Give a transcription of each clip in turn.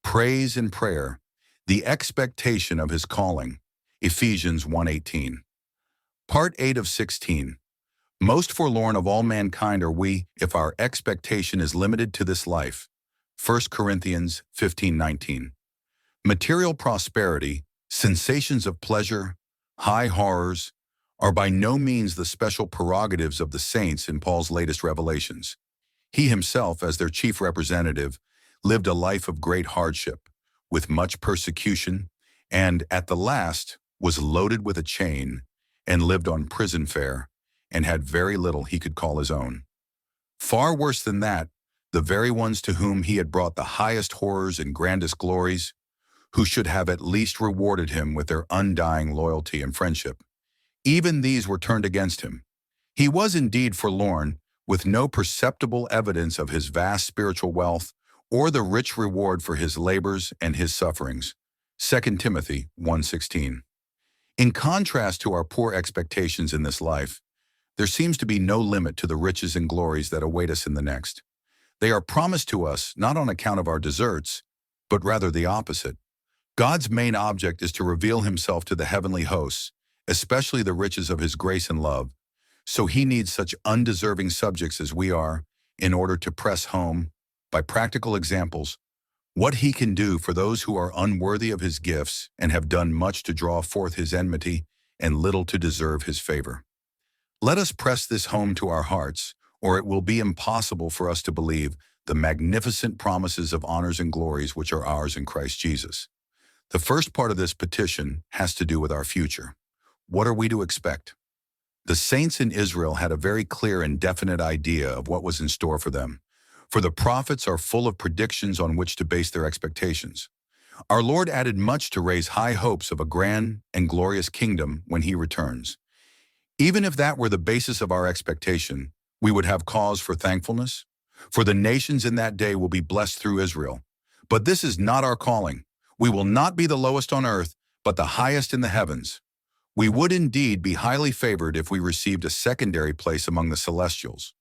praise and prayer, the expectation of his calling. Ephesians 1:18. Part 8 of 16. Most forlorn of all mankind are we if our expectation is limited to this life. 1 Corinthians 15:19. Material prosperity, sensations of pleasure, high horrors, are by no means the special prerogatives of the saints in Paul's latest revelations. He himself, as their chief representative, lived a life of great hardship, with much persecution, and, at the last, was loaded with a chain, and lived on prison fare, and had very little he could call his own. Far worse than that, the very ones to whom he had brought the highest horrors and grandest glories, who should have at least rewarded him with their undying loyalty and friendship, even these were turned against him. He was indeed forlorn, with no perceptible evidence of his vast spiritual wealth or the rich reward for his labors and his sufferings. 2 Timothy 1:16. In contrast to our poor expectations in this life, there seems to be no limit to the riches and glories that await us in the next. They are promised to us not on account of our deserts, but rather the opposite. God's main object is to reveal himself to the heavenly hosts, especially the riches of his grace and love. So he needs such undeserving subjects as we are in order to press home, by practical examples, what he can do for those who are unworthy of his gifts and have done much to draw forth his enmity and little to deserve his favor. Let us press this home to our hearts, or it will be impossible for us to believe the magnificent promises of honors and glories which are ours in Christ Jesus. The first part of this petition has to do with our future. What are we to expect? The saints in Israel had a very clear and definite idea of what was in store for them, for the prophets are full of predictions on which to base their expectations. Our Lord added much to raise high hopes of a grand and glorious kingdom when he returns. Even if that were the basis of our expectation, we would have cause for thankfulness, for the nations in that day will be blessed through Israel. But this is not our calling. We will not be the lowest on earth, but the highest in the heavens. We would indeed be highly favored if we received a secondary place among the celestials.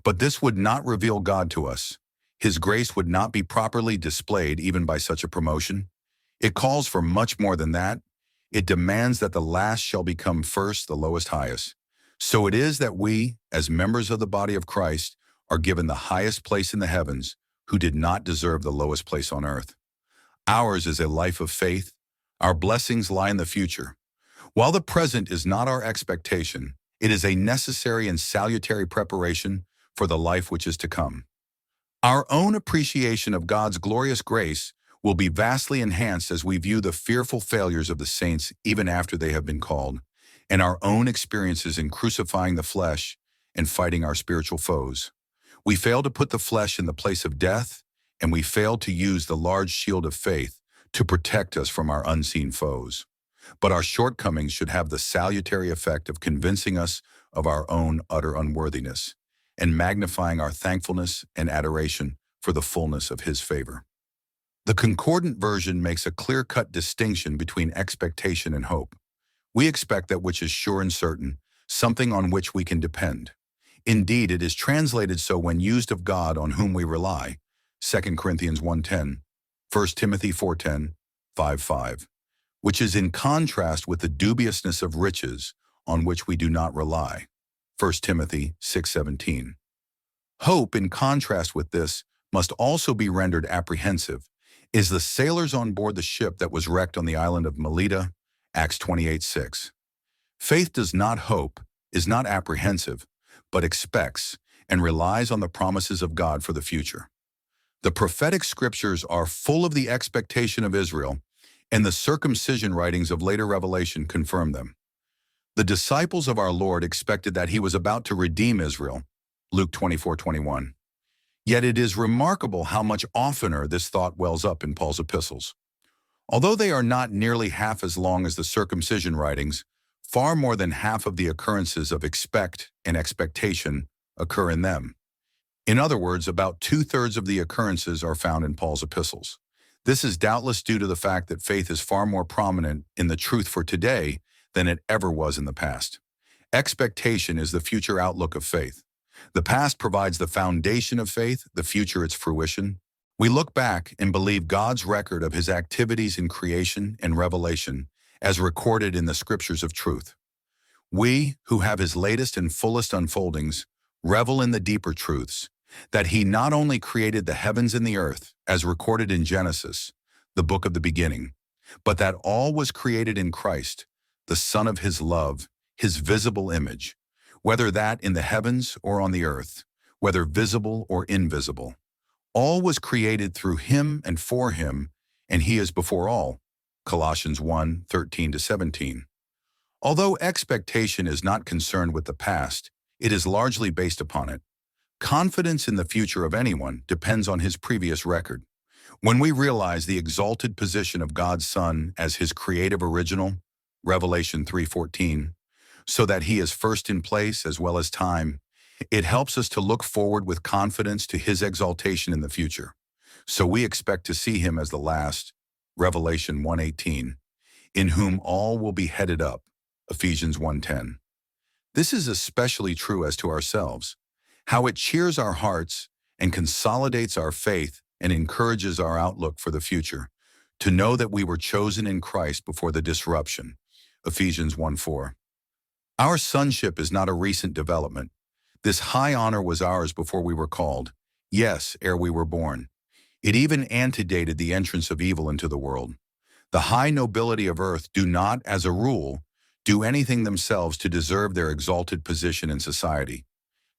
But this would not reveal God to us. His grace would not be properly displayed even by such a promotion. It calls for much more than that. It demands that the last shall become first, the lowest highest. So it is that we, as members of the body of Christ, are given the highest place in the heavens, who did not deserve the lowest place on earth. Ours is a life of faith. Our blessings lie in the future. While the present is not our expectation, it is a necessary and salutary preparation for the life which is to come. Our own appreciation of God's glorious grace will be vastly enhanced as we view the fearful failures of the saints even after they have been called, and our own experiences in crucifying the flesh and fighting our spiritual foes. We fail to put the flesh in the place of death, and we fail to use the large shield of faith to protect us from our unseen foes. But our shortcomings should have the salutary effect of convincing us of our own utter unworthiness and magnifying our thankfulness and adoration for the fullness of his favor. The Concordant version makes a clear-cut distinction between expectation and hope. We expect that which is sure and certain, something on which we can depend. Indeed, it is translated so when used of God on whom we rely, 2 Corinthians 1:10, 1 Timothy 4:10, 5:5, which is in contrast with the dubiousness of riches on which we do not rely, 1 Timothy 6:17. Hope, in contrast with this, must also be rendered apprehensive, is the sailors on board the ship that was wrecked on the island of Melita, Acts 28:6. Faith does not hope, is not apprehensive, but expects and relies on the promises of God for the future. The prophetic scriptures are full of the expectation of Israel, and the circumcision writings of later revelation confirm them. The disciples of our Lord expected that he was about to redeem Israel, Luke 24:21. Yet it is remarkable how much oftener this thought wells up in Paul's epistles. Although they are not nearly half as long as the circumcision writings, far more than half of the occurrences of expect and expectation occur in them. In other words, about 2/3 of the occurrences are found in Paul's epistles. This is doubtless due to the fact that faith is far more prominent in the truth for today than it ever was in the past. Expectation is the future outlook of faith. The past provides the foundation of faith, the future its fruition. We look back and believe God's record of his activities in creation and revelation as recorded in the scriptures of truth. We, who have his latest and fullest unfoldings, revel in the deeper truths, that he not only created the heavens and the earth, as recorded in Genesis, the book of the beginning, but that all was created in Christ, the Son of his love, his visible image, whether that in the heavens or on the earth, whether visible or invisible. All was created through him and for him, and he is before all. Colossians 1:13-17. Although expectation is not concerned with the past, it is largely based upon it. Confidence in the future of anyone depends on his previous record. When we realize the exalted position of God's Son as his creative original, Revelation 3:14, so that he is first in place as well as time, it helps us to look forward with confidence to his exaltation in the future. So we expect to see him as the last, Revelation 1:18, in whom all will be headed up, Ephesians 1:10. This is especially true as to ourselves, how it cheers our hearts and consolidates our faith and encourages our outlook for the future, to know that we were chosen in Christ before the disruption, Ephesians 1:4. Our sonship is not a recent development. This high honor was ours before we were called, yes, ere we were born. It even antedated the entrance of evil into the world. The high nobility of earth do not, as a rule, do anything themselves to deserve their exalted position in society.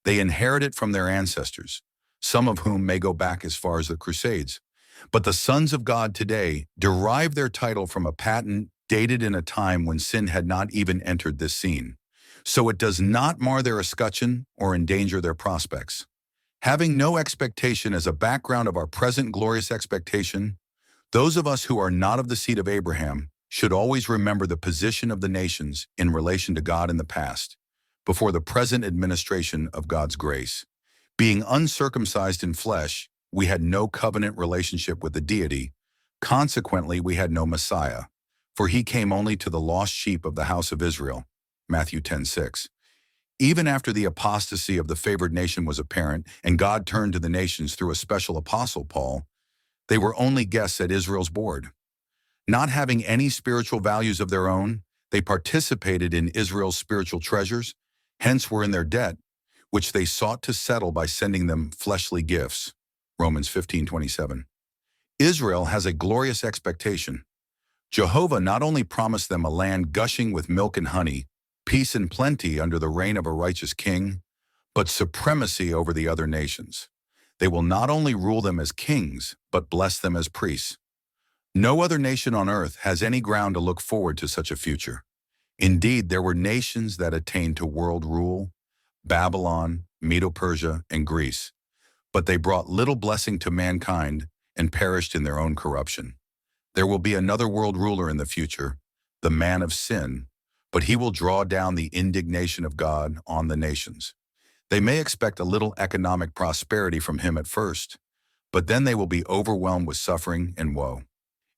They inherit it from their ancestors, some of whom may go back as far as the Crusades. But the sons of God today derive their title from a patent dated in a time when sin had not even entered this scene. So it does not mar their escutcheon or endanger their prospects. Having no expectation as a background of our present glorious expectation, those of us who are not of the seed of Abraham should always remember the position of the nations in relation to God in the past, before the present administration of God's grace. Being uncircumcised in flesh, we had no covenant relationship with the deity. Consequently, we had no Messiah, for he came only to the lost sheep of the house of Israel, Matthew 10:6. Even after the apostasy of the favored nation was apparent and God turned to the nations through a special apostle, Paul, they were only guests at Israel's board. Not having any spiritual values of their own, they participated in Israel's spiritual treasures, hence were in their debt, which they sought to settle by sending them fleshly gifts. Romans 15:27. Israel has a glorious expectation. Jehovah not only promised them a land gushing with milk and honey, peace and plenty under the reign of a righteous king, but supremacy over the other nations. They will not only rule them as kings, but bless them as priests. No other nation on earth has any ground to look forward to such a future. Indeed, there were nations that attained to world rule, Babylon, Medo-Persia, and Greece, but they brought little blessing to mankind and perished in their own corruption. There will be another world ruler in the future, the man of sin, but he will draw down the indignation of God on the nations. They may expect a little economic prosperity from him at first, but then they will be overwhelmed with suffering and woe.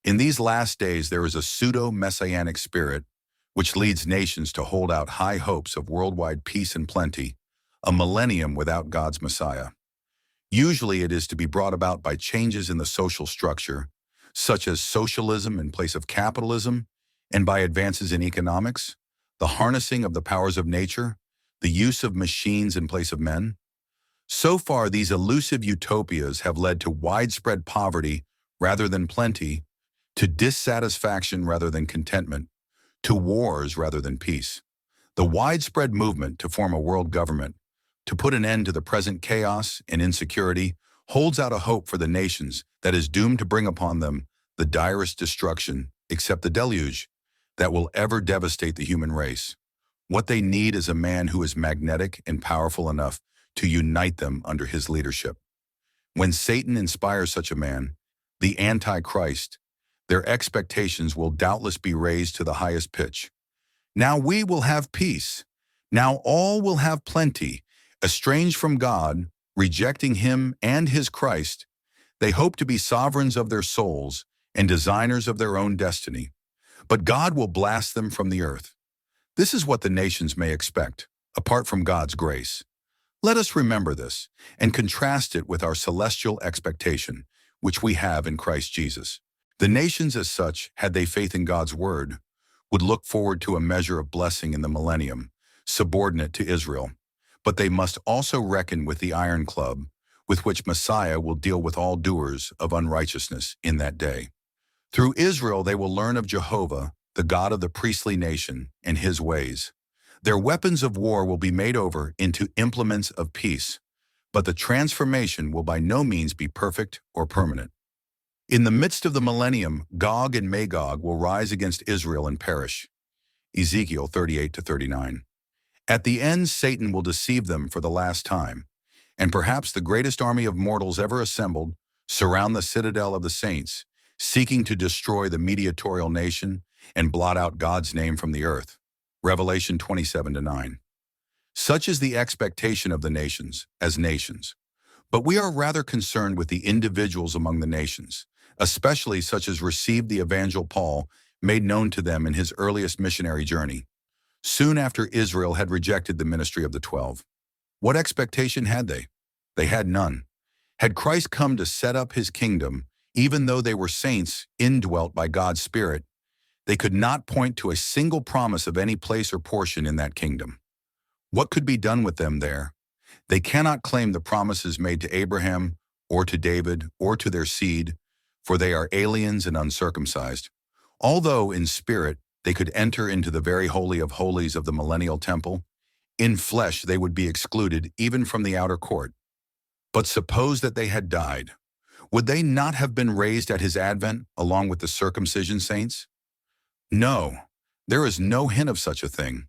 In these last days, there is a pseudo-messianic spirit which leads nations to hold out high hopes of worldwide peace and plenty, a millennium without God's Messiah. Usually it is to be brought about by changes in the social structure, such as socialism in place of capitalism, and by advances in economics, the harnessing of the powers of nature, the use of machines in place of men. So far, these elusive utopias have led to widespread poverty rather than plenty, to dissatisfaction rather than contentment, to wars rather than peace. The widespread movement to form a world government, to put an end to the present chaos and insecurity, holds out a hope for the nations that is doomed to bring upon them the direst destruction, except the deluge, that will ever devastate the human race. What they need is a man who is magnetic and powerful enough to unite them under his leadership. When Satan inspires such a man, the Antichrist, their expectations will doubtless be raised to the highest pitch. Now we will have peace. Now all will have plenty. Estranged from God, rejecting him and his Christ, they hope to be sovereigns of their souls and designers of their own destiny. But God will blast them from the earth. This is what the nations may expect, apart from God's grace. Let us remember this and contrast it with our celestial expectation, which we have in Christ Jesus. The nations as such, had they faith in God's word, would look forward to a measure of blessing in the millennium, subordinate to Israel. But they must also reckon with the iron club, with which Messiah will deal with all doers of unrighteousness in that day. Through Israel they will learn of Jehovah, the God of the priestly nation, and his ways. Their weapons of war will be made over into implements of peace, but the transformation will by no means be perfect or permanent. In the midst of the millennium, Gog and Magog will rise against Israel and perish. Ezekiel 38-39. At the end, Satan will deceive them for the last time, and perhaps the greatest army of mortals ever assembled surround the citadel of the saints, seeking to destroy the mediatorial nation and blot out God's name from the earth. Revelation 27-9. Such is the expectation of the nations, as nations. But we are rather concerned with the individuals among the nations, especially such as received the evangel Paul made known to them in his earliest missionary journey, soon after Israel had rejected the ministry of the 12. What expectation had they? They had none. Had Christ come to set up his kingdom, even though they were saints indwelt by God's Spirit, they could not point to a single promise of any place or portion in that kingdom. What could be done with them there? They cannot claim the promises made to Abraham, or to David, or to their seed, for they are aliens and uncircumcised. Although in spirit they could enter into the very holy of holies of the millennial temple, in flesh they would be excluded even from the outer court. But suppose that they had died. Would they not have been raised at his advent along with the circumcision saints? No, there is no hint of such a thing.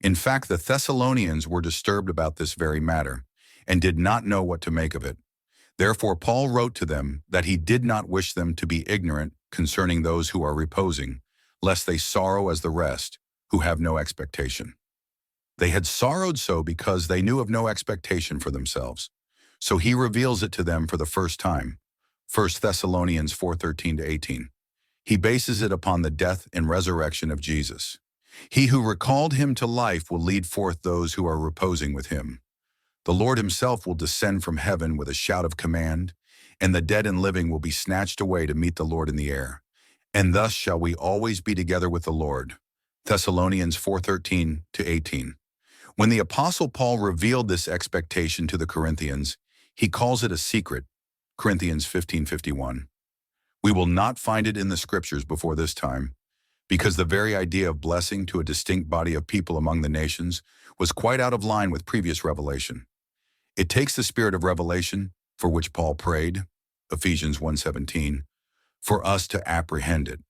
In fact, the Thessalonians were disturbed about this very matter, and did not know what to make of it. Therefore Paul wrote to them that he did not wish them to be ignorant concerning those who are reposing, lest they sorrow as the rest, who have no expectation. They had sorrowed so because they knew of no expectation for themselves. So he reveals it to them for the first time. 1 Thessalonians 4:13-18. He bases it upon the death and resurrection of Jesus. He who recalled him to life will lead forth those who are reposing with him. The Lord himself will descend from heaven with a shout of command, and the dead and living will be snatched away to meet the Lord in the air. And thus shall we always be together with the Lord. Thessalonians 4:13-18. When the Apostle Paul revealed this expectation to the Corinthians, he calls it a secret. Corinthians 15:51. We will not find it in the scriptures before this time, because the very idea of blessing to a distinct body of people among the nations was quite out of line with previous revelation. It takes the spirit of revelation, for which Paul prayed, Ephesians 1:17, for us to apprehend it.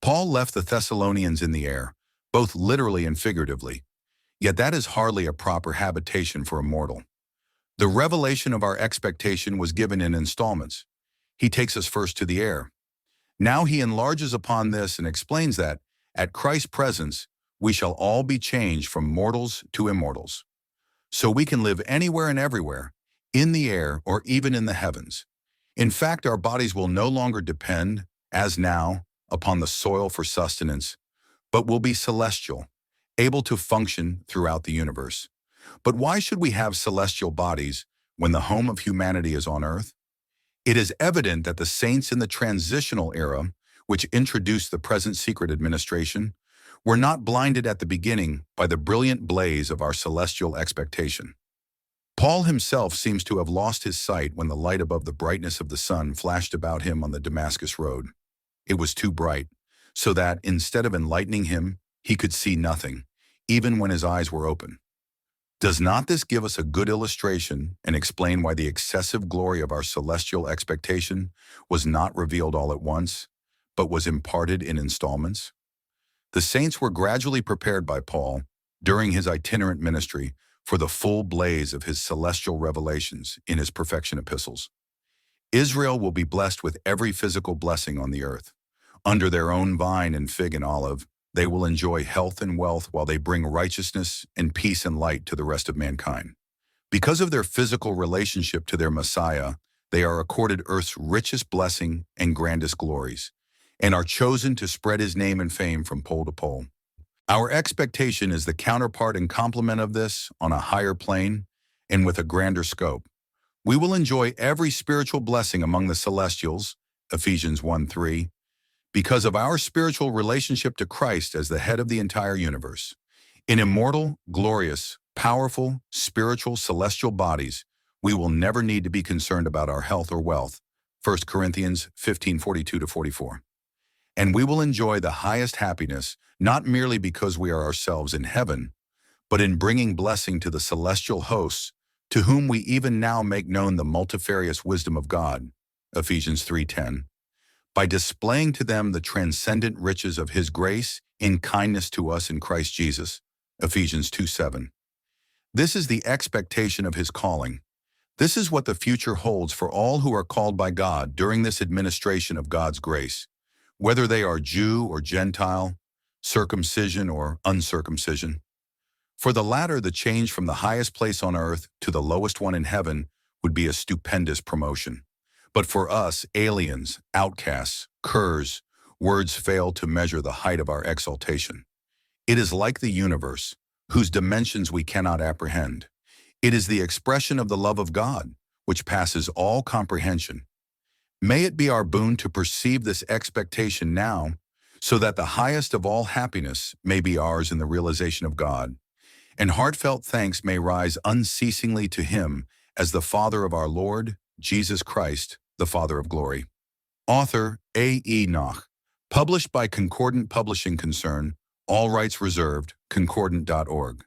Paul left the Thessalonians in the air, both literally and figuratively, yet that is hardly a proper habitation for a mortal. The revelation of our expectation was given in installments. He takes us first to the air. Now he enlarges upon this and explains that, at Christ's presence, we shall all be changed from mortals to immortals. So we can live anywhere and everywhere, in the air or even in the heavens. In fact, our bodies will no longer depend, as now, upon the soil for sustenance, but will be celestial, able to function throughout the universe. But why should we have celestial bodies when the home of humanity is on earth? It is evident that the saints in the transitional era, which introduced the present secret administration, were not blinded at the beginning by the brilliant blaze of our celestial expectation. Paul himself seems to have lost his sight when the light above the brightness of the sun flashed about him on the Damascus road. It was too bright, so that, instead of enlightening him, he could see nothing, even when his eyes were open. Does not this give us a good illustration and explain why the excessive glory of our celestial expectation was not revealed all at once, but was imparted in installments? The saints were gradually prepared by Paul, during his itinerant ministry, for the full blaze of his celestial revelations in his perfection epistles. Israel will be blessed with every physical blessing on the earth. Under their own vine and fig and olive, they will enjoy health and wealth while they bring righteousness and peace and light to the rest of mankind. Because of their physical relationship to their Messiah, they are accorded earth's richest blessing and grandest glories, and are chosen to spread his name and fame from pole to pole. Our expectation is the counterpart and complement of this on a higher plane and with a grander scope. We will enjoy every spiritual blessing among the celestials, Ephesians 1:3, because of our spiritual relationship to Christ as the head of the entire universe. In immortal, glorious, powerful, spiritual, celestial bodies, we will never need to be concerned about our health or wealth, 1 Corinthians 15:42-44. And we will enjoy the highest happiness, not merely because we are ourselves in heaven, but in bringing blessing to the celestial hosts, to whom we even now make known the multifarious wisdom of God, Ephesians 3:10, by displaying to them the transcendent riches of His grace in kindness to us in Christ Jesus, Ephesians 2:7. This is the expectation of His calling. This is what the future holds for all who are called by God during this administration of God's grace, whether they are Jew or Gentile, circumcision or uncircumcision. For the latter, the change from the highest place on earth to the lowest one in heaven would be a stupendous promotion. But for us, aliens, outcasts, curs, words fail to measure the height of our exaltation. It is like the universe, whose dimensions we cannot apprehend. It is the expression of the love of God, which passes all comprehension. May it be our boon to perceive this expectation now, so that the highest of all happiness may be ours in the realization of God, and heartfelt thanks may rise unceasingly to Him as the Father of our Lord, Jesus Christ, the Father of glory. Author A. E. Noch. Published by Concordant Publishing Concern. All rights reserved. Concordant.org.